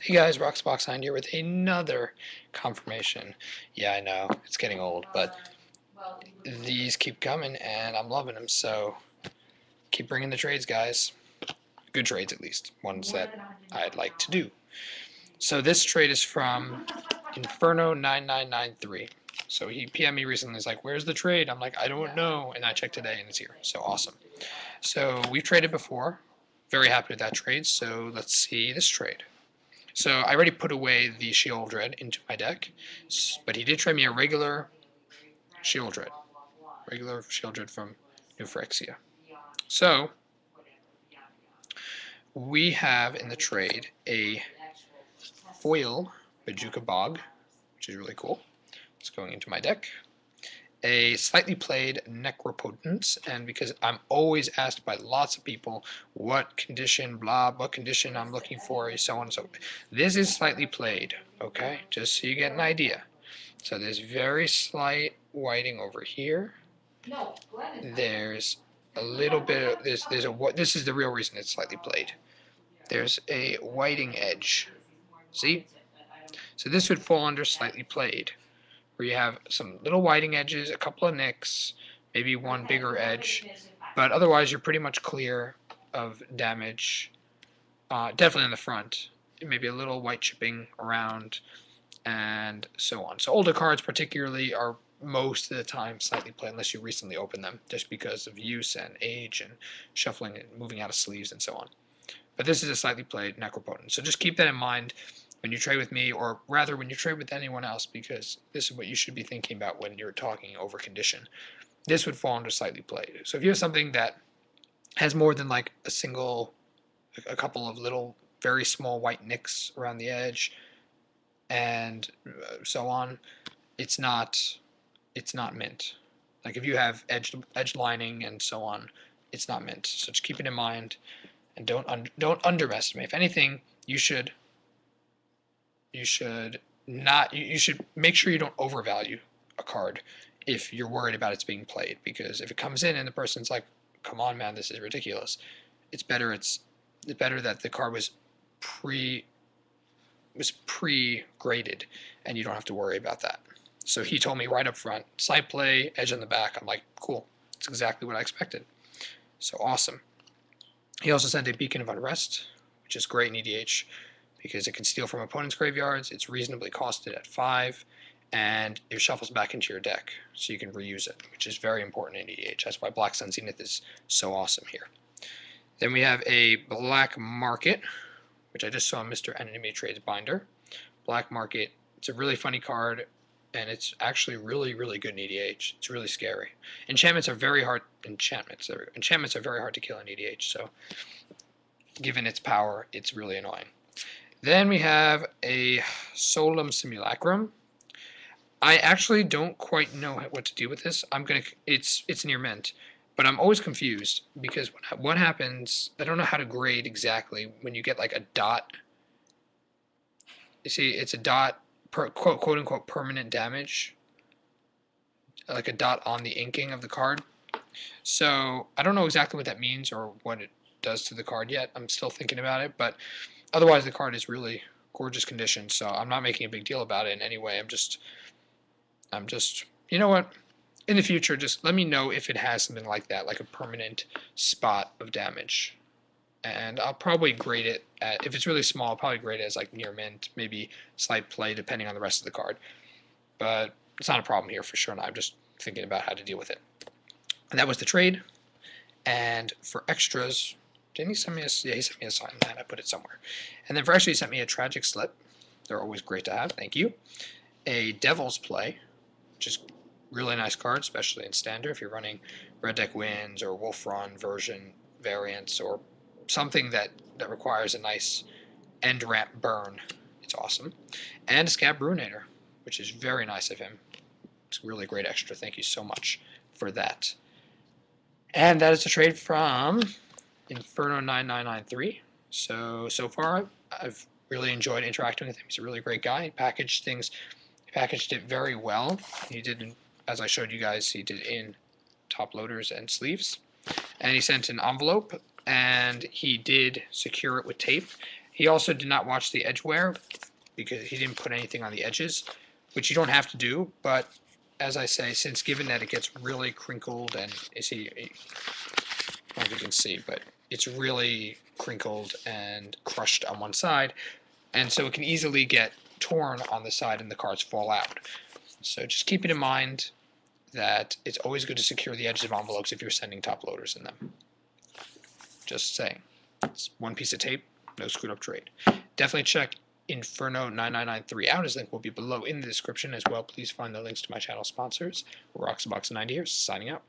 Hey guys, Roxbox9 here with another confirmation. Yeah, I know, it's getting old, but these keep coming and I'm loving them, so keep bringing the trades, guys. Good trades, at least. Ones that I'd like to do. So this trade is from Inferno9993. So he PM'd me recently, he's like, where's the trade? I'm like, I don't know, and I checked today and it's here, so awesome. So we've traded before, very happy with that trade, so let's see this trade. So I already put away the Shieldred into my deck, but he did trade me a regular Shieldred from New Phyrexia. So we have in the trade a foil Bajuka Bog, which is really cool. It's going into my deck. A slightly played Necropotence, and because I'm always asked by lots of people what condition, what condition I'm looking for, so on and so forth. This is slightly played, okay? Just so you get an idea. So there's very slight whiting over here. There's a little bit of, this is the real reason it's slightly played. There's a whiting edge. See? So this would fall under slightly played, where you have some little whiting edges, a couple of nicks, maybe one bigger edge, but otherwise you're pretty much clear of damage, definitely in the front, maybe a little white chipping around, and so on. So older cards particularly are most of the time slightly played unless you recently open them, just because of use and age and shuffling and moving out of sleeves and so on. But this is a slightly played Necropotent, so just keep that in mind when you trade with me, or rather when you trade with anyone else, because this is what you should be thinking about when you're talking over condition. This would fall under slightly played. So if you have something that has more than like a couple of little very small white nicks around the edge and so on, it's not mint. Like if you have edge lining and so on, it's not mint. So just keep it in mind and don't underestimate. If anything, you should make sure you don't overvalue a card if you're worried about it's being played, because if it comes in and the person's like, come on man, this is ridiculous, it's better that the card was pre-graded and you don't have to worry about that. So he told me right up front, side play, edge on the back. I'm like, cool, that's exactly what I expected. So awesome. He also sent a Beacon of Unrest, which is great in EDH because it can steal from opponents' graveyards. It's reasonably costed at 5, and it shuffles back into your deck, so you can reuse it, which is very important in EDH. That's why Black Sun Zenith is so awesome here. Then we have a Black Market, which I just saw in Mr. Enemy Trades binder. Black Market, it's a really funny card, and it's actually really, really good in EDH. It's really scary. Enchantments are very hard. Enchantments are very hard to kill in EDH. So, given its power, it's really annoying. Then we have a Solemn Simulacrum. I actually don't quite know what to do with this. It's near mint, but I'm always confused because what happens? I don't know how to grade exactly when you get like a dot. You see, it's a dot. Quote unquote permanent damage, like a dot on the inking of the card. So I don't know exactly what that means or what it does to the card yet. I'm still thinking about it, but otherwise the card is really gorgeous condition, so I'm not making a big deal about it in any way. I'm just you know what, in the future just let me know if it has something like that, like a permanent spot of damage, and I'll probably grade it at, if it's really small, I'll probably grade it as like near mint, maybe slight play depending on the rest of the card. But it's not a problem here for sure, and I'm just thinking about how to deal with it. And that was the trade. And for extras, didn't he send me yeah, he sent me a sign that. I put it somewhere. And then for extra, he sent me a Tragic Slip. They're always great to have, thank you. A Devil's Play, which is really nice card, especially in Standard if you're running Red Deck Wins or Wolf Run version variants, or something that requires a nice end ramp burn. It's awesome. And Scab Ruinator, which is very nice of him. It's a really great extra. Thank you so much for that. And that is the trade from Inferno9993. So far, I've really enjoyed interacting with him. He's a really great guy. He packaged it very well. He did, as I showed you guys, he did in top loaders and sleeves. And he sent an envelope, and he did secure it with tape. He also did not watch the edge wear because he didn't put anything on the edges, which you don't have to do, but as I say, since given that it gets really crinkled and I don't know if you can see, but it's really crinkled and crushed on one side, and so it can easily get torn on the side and the cards fall out. So just keep it in mind that it's always good to secure the edges of envelopes if you're sending top loaders in them. Just saying. It's one piece of tape, no screwed up trade. Definitely check Inferno9993 out. His link will be below in the description as well. Please find the links to my channel sponsors. Rocks a Box of 90 here, signing out.